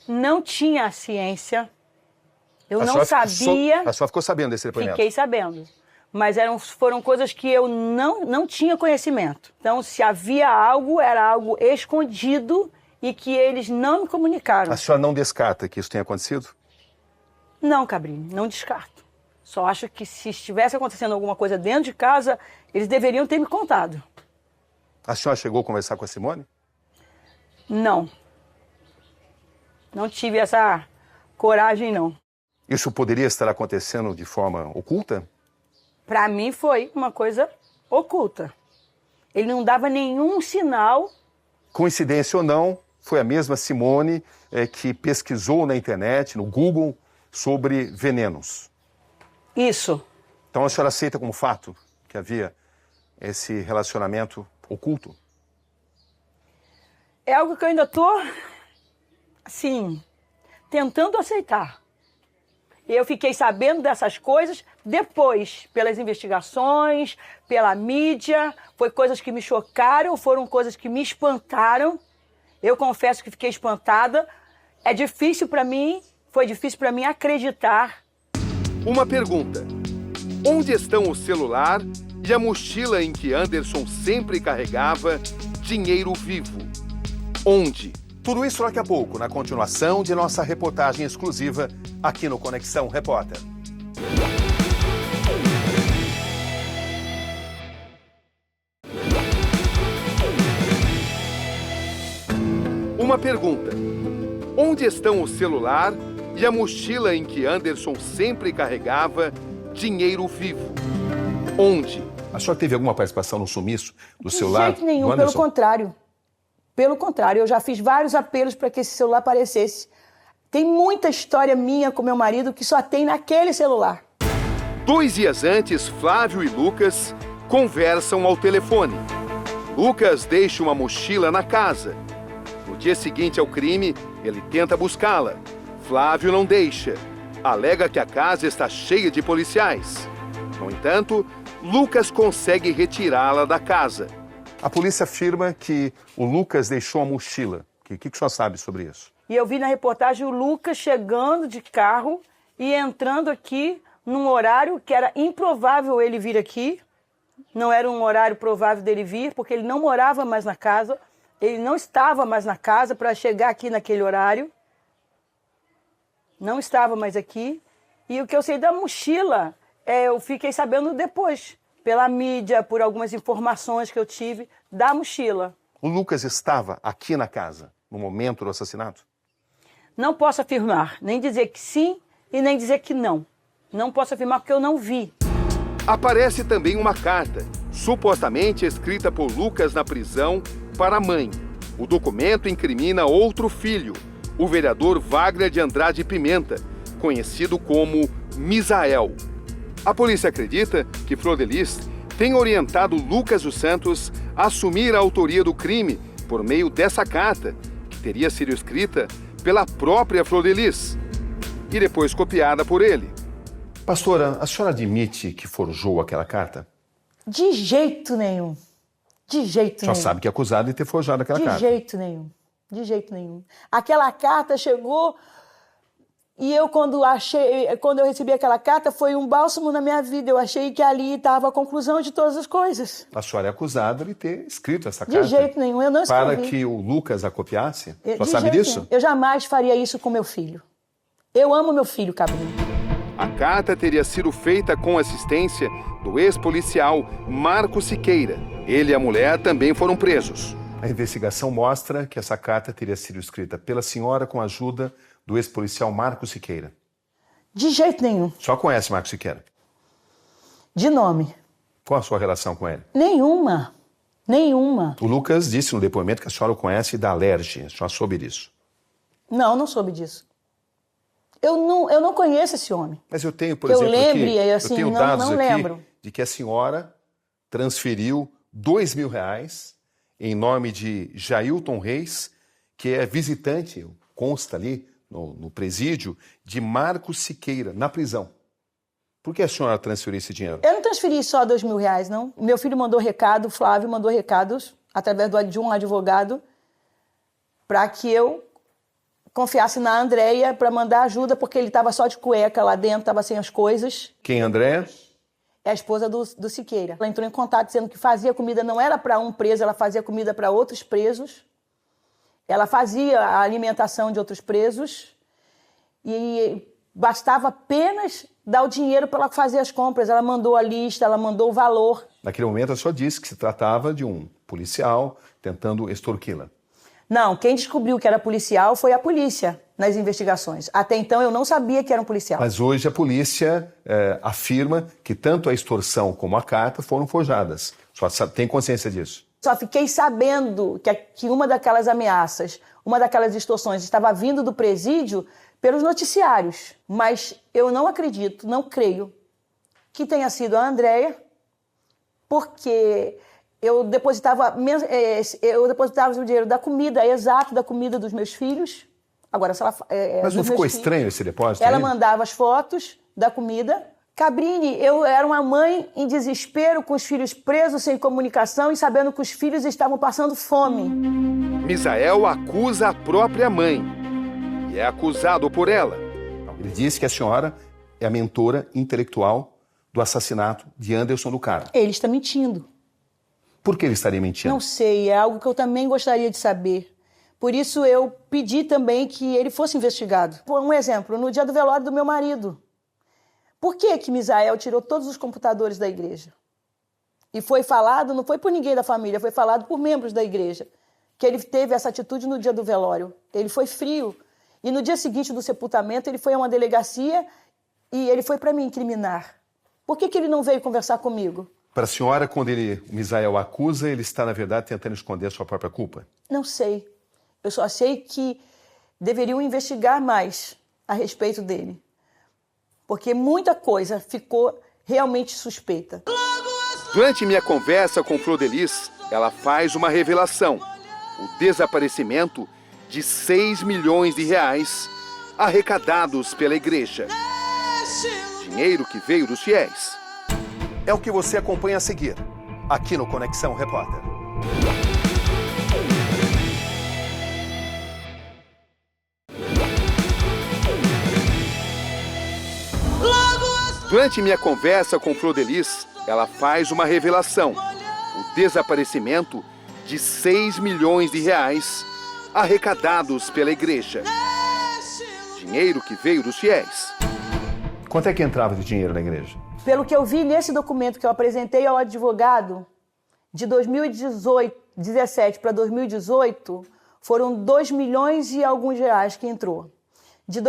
Não tinha ciência. Eu não sabia. A senhora ficou sabendo desse depoimento? Fiquei sabendo. Mas foram coisas que eu não tinha conhecimento. Então, se havia algo, era algo escondido e que eles não me comunicaram. A senhora não descarta que isso tenha acontecido? Não, Cabrini, não descarto. Só acho que se estivesse acontecendo alguma coisa dentro de casa, eles deveriam ter me contado. A senhora chegou a conversar com a Simone? Não. Não tive essa coragem, não. Isso poderia estar acontecendo de forma oculta? Para mim foi uma coisa oculta. Ele não dava nenhum sinal. Coincidência ou não, foi a mesma Simone que pesquisou na internet, no Google, sobre venenos. Isso. Então a senhora aceita como fato que havia esse relacionamento oculto? É algo que eu ainda estou, assim, tentando aceitar. Eu fiquei sabendo dessas coisas depois, pelas investigações, pela mídia. Foi coisas que me chocaram, foram coisas que me espantaram. Eu confesso que fiquei espantada. É difícil para mim, foi difícil para mim acreditar. Uma pergunta: onde estão o celular e a mochila em que Anderson sempre carregava dinheiro vivo? Onde? Tudo isso daqui a pouco, na continuação de nossa reportagem exclusiva aqui no Conexão Repórter. Uma pergunta: onde estão o celular e a mochila em que Anderson sempre carregava dinheiro vivo? Onde? A senhora teve alguma participação no sumiço do De celular jeito nenhum, do pelo Anderson? contrário. Pelo contrário, eu já fiz vários apelos para que esse celular aparecesse. Tem muita história minha com meu marido que só tem naquele celular. 2 dias antes, Flávio e Lucas conversam ao telefone. Lucas deixa uma mochila na casa. No dia seguinte ao crime, ele tenta buscá-la. Flávio não deixa. Alega que a casa está cheia de policiais. No entanto, Lucas consegue retirá-la da casa. A polícia afirma que o Lucas deixou a mochila. O que o senhor sabe sobre isso? E eu vi na reportagem o Lucas chegando de carro e entrando aqui num horário que era improvável ele vir aqui. Não era um horário provável dele vir, porque ele não morava mais na casa. Ele não estava mais na casa para chegar aqui naquele horário. Não estava mais aqui. E o que eu sei da mochila, eu fiquei sabendo depois, pela mídia, por algumas informações que eu tive da mochila. O Lucas estava aqui na casa no momento do assassinato? Não posso afirmar, nem dizer que sim e nem dizer que não. Não posso afirmar porque eu não vi. Aparece também uma carta, supostamente escrita por Lucas na prisão, para a mãe. O documento incrimina outro filho, o vereador Wagner de Andrade Pimenta, conhecido como Misael. A polícia acredita que Flor de Lis tem orientado Lucas dos Santos a assumir a autoria do crime por meio dessa carta, que teria sido escrita pela própria Flor de Lis e depois copiada por ele. Pastora, a senhora admite que forjou aquela carta? De jeito nenhum. De jeito A senhora nenhum. sabe que é acusado de ter forjado aquela De carta. jeito nenhum. De jeito nenhum. Aquela carta chegou e eu, quando eu recebi aquela carta, foi um bálsamo na minha vida. Eu achei que ali estava a conclusão de todas as coisas. A senhora é acusada de ter escrito essa De carta. jeito nenhum, eu não escrevi. Para que o Lucas a copiasse? A senhora De sabe jeito disso? nenhum. Eu jamais faria isso com meu filho. Eu amo meu filho, Cabrini. A carta teria sido feita com assistência do ex-policial Marco Siqueira. Ele e a mulher também foram presos. A investigação mostra que essa carta teria sido escrita pela senhora com a ajuda do ex-policial Marcos Siqueira. De jeito nenhum. Só conhece Marcos Siqueira? De nome. Qual a sua relação com ele? Nenhuma. Nenhuma. O Lucas disse no depoimento que a senhora o conhece da Alerj. A senhora soube disso? Não, não soube disso. Eu não conheço esse homem. Mas eu tenho, por Eu exemplo, lembre, aqui, assim, eu tenho não- dados não aqui lembro. de que a senhora transferiu R$2.000 em nome de Jailton Reis, que é visitante, consta ali no presídio, de Marcos Siqueira, na prisão. Por que a senhora transferiu esse dinheiro? Eu não transferi só R$2.000, não. Meu filho mandou recado, Flávio mandou recados, através de um advogado, para que eu confiasse na Andréia para mandar ajuda, porque ele estava só de cueca lá dentro, estava sem as coisas. Quem, André? É a esposa do Siqueira. Ela entrou em contato dizendo que fazia comida, não era para um preso, ela fazia comida para outros presos. Ela fazia a alimentação de outros presos e bastava apenas dar o dinheiro para ela fazer as compras. Ela mandou a lista, ela mandou o valor. Naquele momento a senhora disse que se tratava de um policial tentando extorquí-la. Não, quem descobriu que era policial foi a polícia nas investigações. Até então eu não sabia que era um policial. Mas hoje a polícia afirma que tanto a extorsão como a carta foram forjadas. A senhora tem consciência disso? Só fiquei sabendo que uma daquelas ameaças, uma daquelas extorsões estava vindo do presídio pelos noticiários. Mas eu não acredito, não creio que tenha sido a Andréia, porque eu depositava o dinheiro da comida, exato da comida dos meus filhos. Agora, se ela, Mas não ficou estranho esse depósito? Ela aí? mandava as fotos da comida. Cabrini, eu era uma mãe em desespero, com os filhos presos, sem comunicação e sabendo que os filhos estavam passando fome. Misael acusa a própria mãe e é acusado por ela. Ele disse que a senhora é a mentora intelectual do assassinato de Anderson do Carmo. Ele está mentindo. Por que ele estaria mentindo? Não sei, é algo que eu também gostaria de saber. Por isso eu pedi também que ele fosse investigado. Por um exemplo, no dia do velório do meu marido. Por que Misael tirou todos os computadores da igreja? E foi falado, não foi por ninguém da família, foi falado por membros da igreja, que ele teve essa atitude no dia do velório. Ele foi frio. E no dia seguinte do sepultamento, ele foi a uma delegacia e ele foi para me incriminar. Por que ele não veio conversar comigo? Para a senhora, quando o Misael acusa, ele está, na verdade, tentando esconder a sua própria culpa? Não sei. Eu só sei que deveriam investigar mais a respeito dele. Porque muita coisa ficou realmente suspeita. Durante minha conversa com Flor Delis, ela faz uma revelação: o desaparecimento de R$6 milhões arrecadados pela igreja. Dinheiro que veio dos fiéis. É o que você acompanha a seguir, aqui no Conexão Repórter. Durante minha conversa com Flor Delis, ela faz uma revelação: o desaparecimento de R$6 milhões arrecadados pela igreja. Dinheiro que veio dos fiéis. Quanto é que entrava de dinheiro na igreja? Pelo que eu vi nesse documento que eu apresentei ao advogado, de 2017 para 2018, foram 2 milhões e alguns reais que entrou. De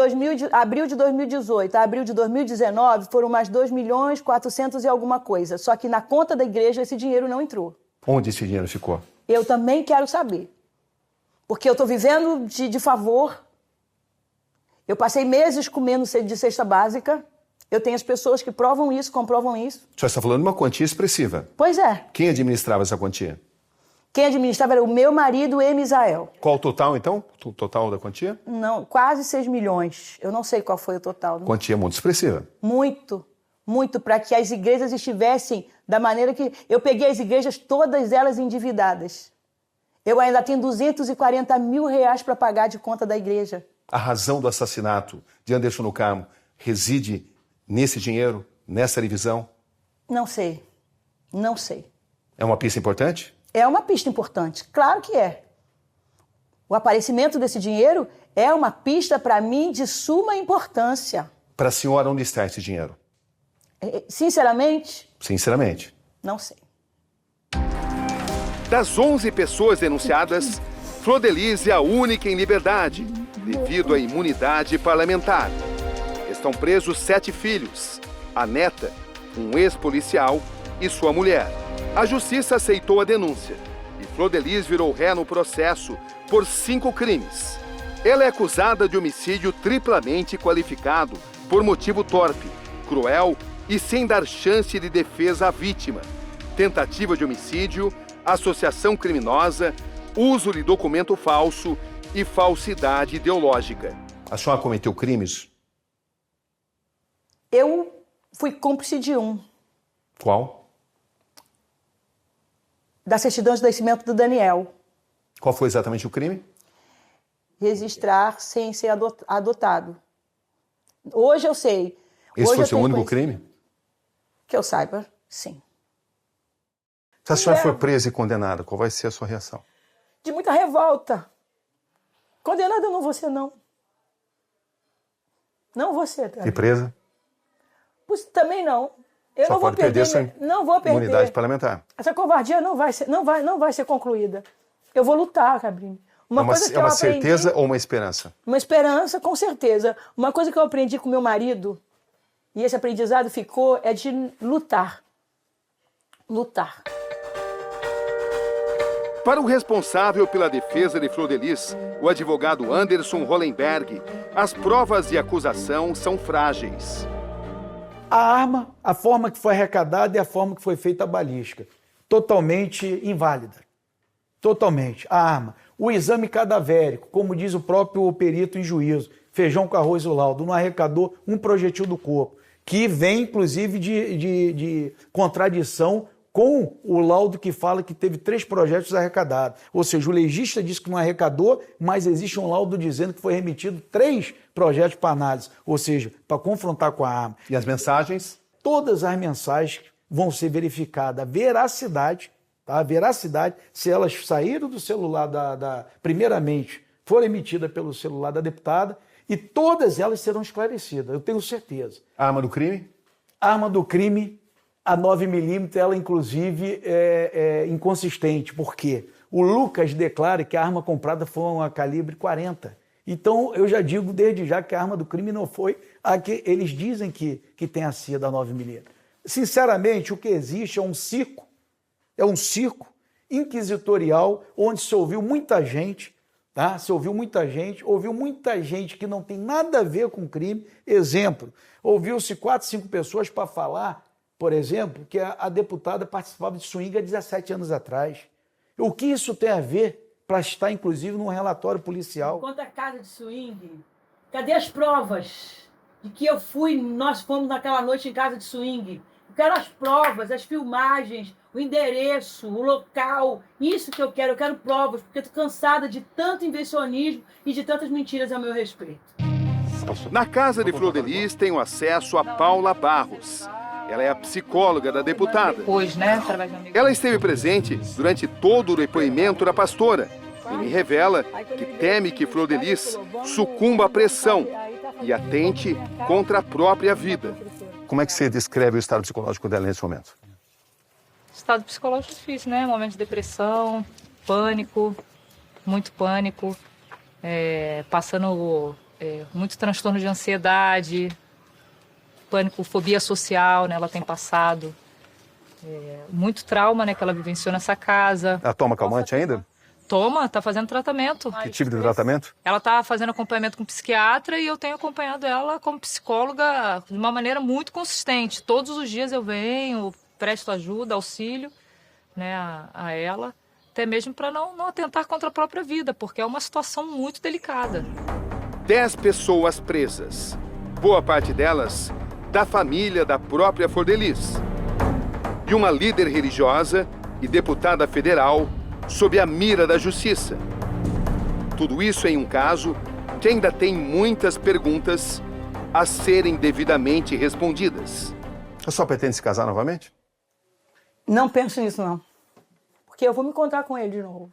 abril de 2018 a abril de 2019, foram mais 2 milhões 400 e alguma coisa. Só que na conta da igreja esse dinheiro não entrou. Onde esse dinheiro ficou? Eu também quero saber. Porque eu estou vivendo de favor. Eu passei meses comendo de cesta básica. Eu tenho as pessoas que provam isso, comprovam isso. O senhor está falando de uma quantia expressiva. Pois é. Quem administrava essa quantia? Quem administrava era o meu marido e Misael. Qual o total, então? O total da quantia? Não, quase 6 milhões. Eu não sei qual foi o total. Quantia muito expressiva. Muito, muito, para que as igrejas estivessem da maneira que... Eu peguei as igrejas, todas elas endividadas. Eu ainda tenho 240 mil reais para pagar de conta da igreja. A razão do assassinato de Anderson do Carmo reside nesse dinheiro, nessa divisão? Não sei. Não sei. É uma pista importante? É uma pista importante. Claro que é. O aparecimento desse dinheiro é uma pista, para mim, de suma importância. Para a senhora, onde está esse dinheiro? Sinceramente, Sinceramente. não sei. Das 11 pessoas denunciadas, Flor de Lis é a única em liberdade, devido à imunidade parlamentar. Estão presos 7 filhos, a neta, um ex-policial e sua mulher. A justiça aceitou a denúncia e Flor de Lis virou ré no processo por 5 crimes. Ela é acusada de homicídio triplamente qualificado por motivo torpe, cruel e sem dar chance de defesa à vítima, tentativa de homicídio, associação criminosa, uso de documento falso e falsidade ideológica. A senhora cometeu crimes? Eu fui cúmplice de um, Qual? da certidão de nascimento do Daniel. Qual foi exatamente o crime? Registrar sem ser adotado. Hoje eu sei. Esse Hoje foi eu seu tenho único conhecimento. crime? Que eu saiba, sim. Se a senhora É. for presa e condenada, qual vai ser a sua reação? De muita revolta. Condenada eu não vou ser, não. Não vou ser. E presa? Também não. Eu Só não vou pode perder perder. sua Não vou perder. imunidade parlamentar. Essa covardia não vai ser concluída. Eu vou lutar, Cabrini. É uma eu aprendi- certeza ou uma esperança? Uma esperança, com certeza. Uma coisa que eu aprendi com meu marido, e esse aprendizado ficou, é de lutar. Lutar. Para o responsável pela defesa de Flor de Lis, o advogado Anderson Hollenberg, as provas de acusação são frágeis. A arma, a forma que foi arrecadada e a forma que foi feita a balística. Totalmente inválida. Totalmente. A arma. O exame cadavérico, como diz o próprio perito em juízo, feijão com arroz e laudo, não arrecadou um projetil do corpo, que vem, inclusive, de contradição com o laudo que fala que teve 3 projéteis arrecadados. Ou seja, o legista disse que não arrecadou, mas existe um laudo dizendo que foi remetido 3 projéteis para análise, ou seja, para confrontar com a arma. E as mensagens? Todas as mensagens vão ser verificadas, a veracidade, tá? A veracidade, se elas saíram do celular primeiramente, foram emitidas pelo celular da deputada, e todas elas serão esclarecidas, eu tenho certeza. A arma do crime? A arma do crime, a 9mm, ela inclusive é inconsistente. Por quê? O Lucas declara que a arma comprada foi uma calibre 40. Então, eu já digo desde já que a arma do crime não foi a que eles dizem que tenha sido a 9mm. Sinceramente, o que existe é um circo inquisitorial, onde se ouviu muita gente, tá? Ouviu muita gente que não tem nada a ver com crime. Exemplo, ouviu-se 4, 5 pessoas para falar, por exemplo, que a deputada participava de swing há 17 anos atrás. O que isso tem a ver para estar, inclusive, num relatório policial? Quanto à casa de swing, cadê as provas de que nós fomos naquela noite em casa de swing? Eu quero as provas, as filmagens, o endereço, o local. Isso que eu quero provas, porque eu estou cansada de tanto invencionismo e de tantas mentiras a meu respeito. Na casa de Flor de Lis tenho acesso a Paula Barros. Ela é a psicóloga da deputada. Depois, né? Através de um amigo. Ela esteve presente durante todo o depoimento da pastora e me revela que teme que Flor de Lis sucumba à pressão e atente contra a própria vida. Como é que você descreve o estado psicológico dela nesse momento? Estado psicológico difícil, né? Momento de depressão, pânico, muito pânico, passando muito transtorno de ansiedade, pânico, fobia social, né? Ela tem passado. Muito trauma, né? Que ela vivenciou nessa casa. Ela toma calmante ainda? Toma, tá fazendo tratamento. Que tipo de tratamento? Ela tá fazendo acompanhamento com psiquiatra e eu tenho acompanhado ela como psicóloga de uma maneira muito consistente. Todos os dias eu venho, presto ajuda, auxílio, né, a ela, até mesmo para não atentar contra a própria vida, porque é uma situação muito delicada. 10 pessoas presas, boa parte delas da família da própria Flor de Lis. E uma líder religiosa e deputada federal sob a mira da justiça. Tudo isso em um caso que ainda tem muitas perguntas a serem devidamente respondidas. A senhora pretende se casar novamente? Não penso nisso, não. Porque eu vou me encontrar com ele de novo.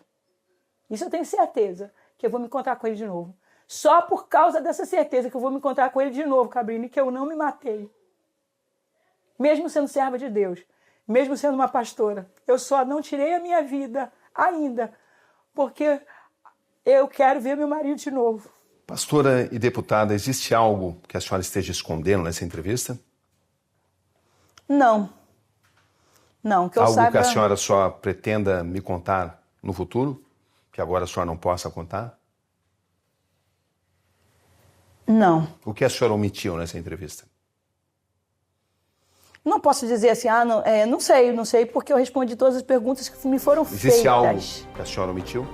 Isso eu tenho certeza, que eu vou me encontrar com ele de novo. Só por causa dessa certeza que eu vou me encontrar com ele de novo, Cabrini, que eu não me matei. Mesmo sendo serva de Deus, mesmo sendo uma pastora, eu só não tirei a minha vida ainda, porque eu quero ver meu marido de novo. Pastora e deputada, existe algo que a senhora esteja escondendo nessa entrevista? Não. Não, que eu Algo saiba... que a senhora só pretenda me contar no futuro, que agora a senhora não possa contar? Não. O que a senhora omitiu nessa entrevista? Não posso dizer assim, não sei, porque eu respondi todas as perguntas que me foram feitas. Existe algo que a senhora omitiu?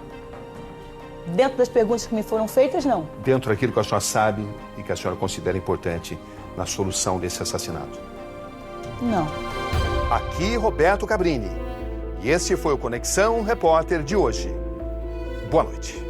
Dentro das perguntas que me foram feitas, não. Dentro daquilo que a senhora sabe e que a senhora considera importante na solução desse assassinato? Não. Aqui Roberto Cabrini. E esse foi o Conexão Repórter de hoje. Boa noite.